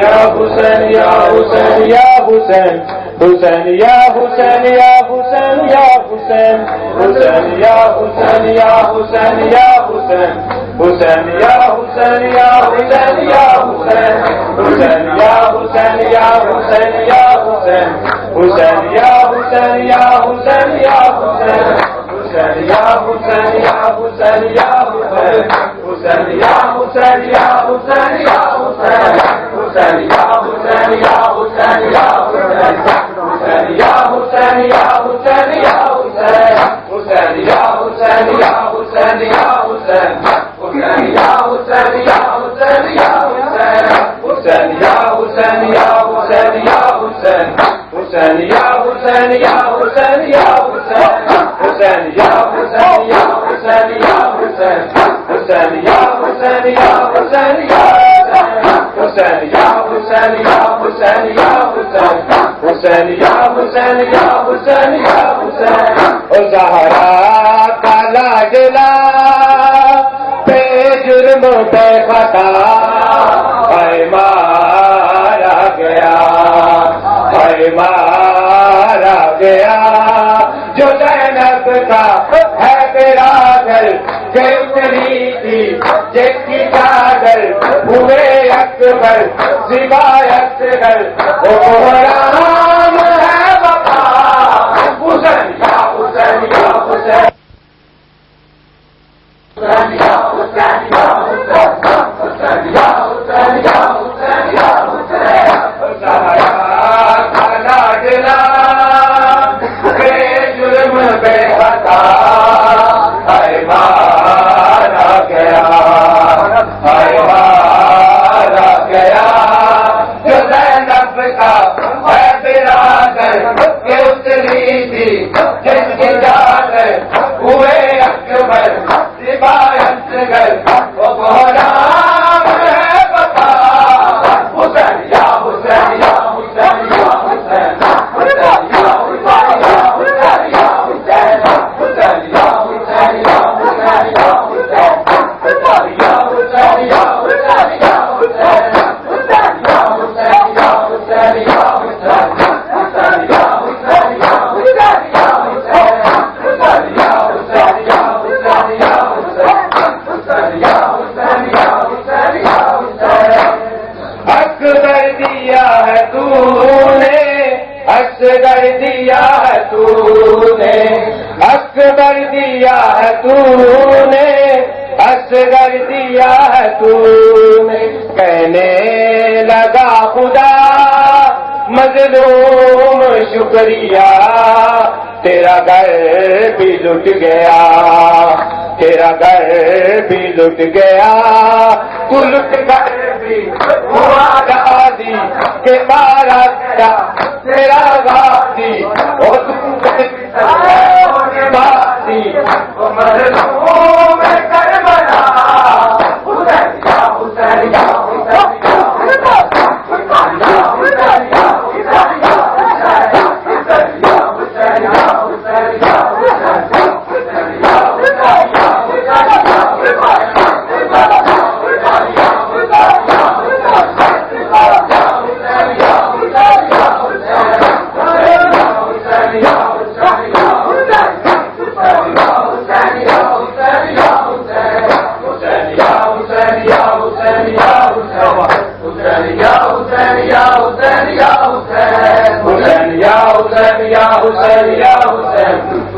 یا حسین یا حسین یا حسین حسین یا حسین یا حسین یا حسین حسین یا حسین یا حسین یا حسین حسین یا حسین یا حسین یا حسین حسین یا حسین یا حسین یا حسین حسین یا حسین یا حسین یا حسین حسین یا حسین یا حسین یا حسین حسین یا حسین یا حسین یا حسین حسین یا حسین یا حسین یا حسین حسین یا حسین یا حسین یا حسین حسین یا حسین یا حسین یا حسین حسین یا حسین یا حسین یا حسین حسین یا حسین یا حسین یا حسین حسین یا حسین یا حسین یا حسین حسین یا حسین یا حسین یا حسین حسین یا حسین یا حسین یا حسین یا حسین یا حسین یا حسین حسین یا حسین یا حسین یا حسین او زہرا کا لاڈلا بے جرم بے خطا ہے مارا گیا ہے مارا گیا جو زینب کا ہے برادر کہ اتری تھی جس کی چادر ہوئے اکبر سوائے اکبر وہ رام ہے وفا حسین یا حسین یا حسین حسین یا حسین یا حسین یا حسین یا حسین یا حسین زہرا کا لاڈلا بے جرم بے خطا ہے مارا گیا ہے مارا گیا جو زینب کا ہے برادر کہ اتری تھی جس کی چادر ہوئے اکبر سوائے اصغر وہ غلام ہے وفا حسین یا حسین یا حسین یا حسین حسین یا حسین یا حسین یا حسین حسین یا حسین یا حسین یا حسین حسین یا حسین یا حسین یا حسین حسین یا حسین یا حسین یا حسین حسین یا حسین یا حسین یا حسین حسین یا حسین یا حسین یا حسین حسین یا حسین یا حسین یا حسین اکبر دیا ہے تو نے اصغر دیا ہے تو نے اکبر دیا ہے تو نے اصغر دیا ہے تو نے کہنے لگا خدا مظلوم شکریہ تیرا گھر بھی لٹ گیا تیرا گھر بھی لٹ گیا تو لٹ کر بھی ہوا غازی کہ مارا گیا تیرا غازی اور تم کے بازی وہ مظلوم کربلا حسین یا حسین یا حسین یا حسین یا حسین یا حسین یا حسین یا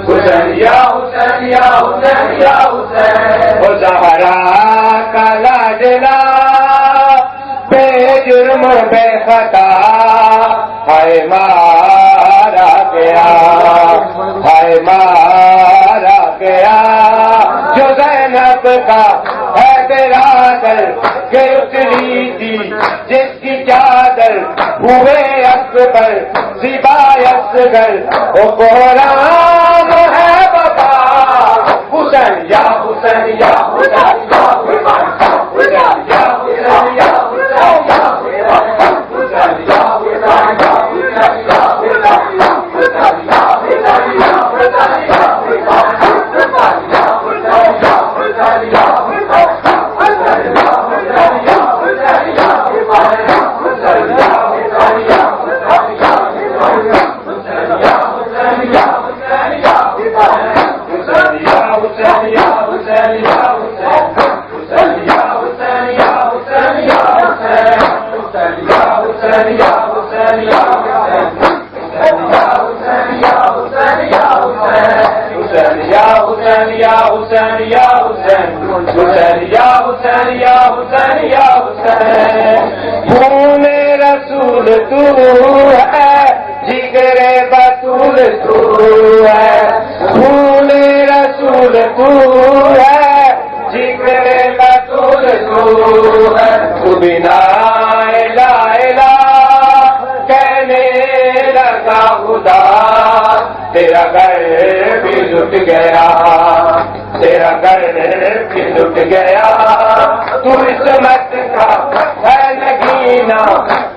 حسین یا حسین یا حسین یا زہرا کا لاڈلا بے جرم بے خطا ہے مارا گیا ہے مارا گیا جو زینب کا ہے برادر کہ اتری تھی جس کی چادر ہوئے اکبر سوائے اصغر وہ غلام ہے وفا حسین یا حسین یا حسین یا حسین حسین یا حسین یا حسین یا حسین یا حسین یا حسین یا حسین حسین یا حسین یا حسین یا حسین یا حسین یا حسین یا حسین یا حسین حسین یا حسین یا حسین یا حسین خون رسول تو ہے جگر بطول تو ہے خون رسول تو ہے جگر بطول تو ہے تو بنا الہ الہ کہنے لگا خدا تیرا گھر بھی لٹ گیا تیرا گھر بھی لٹ گیا تو عصمت کا ہے نگینا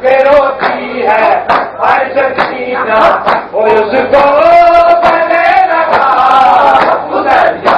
کہ روتی ہے ہر سکینہ اور اس کو گلے لگا حسین یا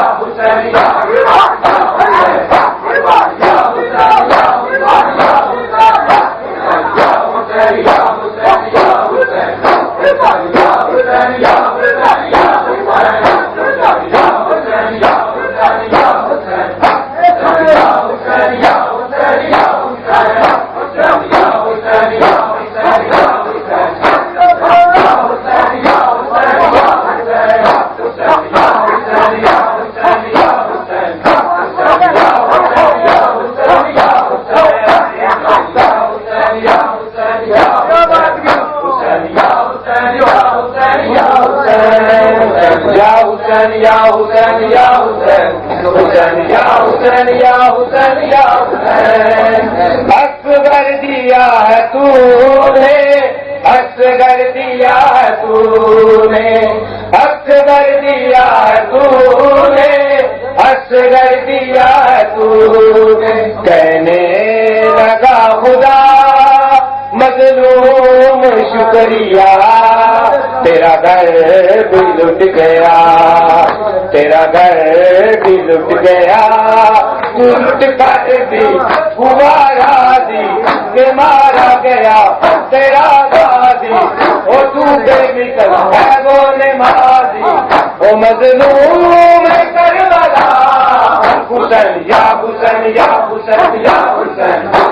حسین یا اکبر دیا ہے تو نے اکبر دیا ہے تو نے اکبر دیا ہے تو نے اکبر دیا ہے تو نے کہنے لگا خدا مظلوم شکریہ تیرا گھر بھی لٹ گیا تیرا گھر بھی لٹ گیا تو لٹ کر بھی گوارا دی کہ مارا گیا تیرا غازی او تو بے مثل ہے وہ نمازی او مظلوم کربلا حسین یا حسین یا حسین یا حسین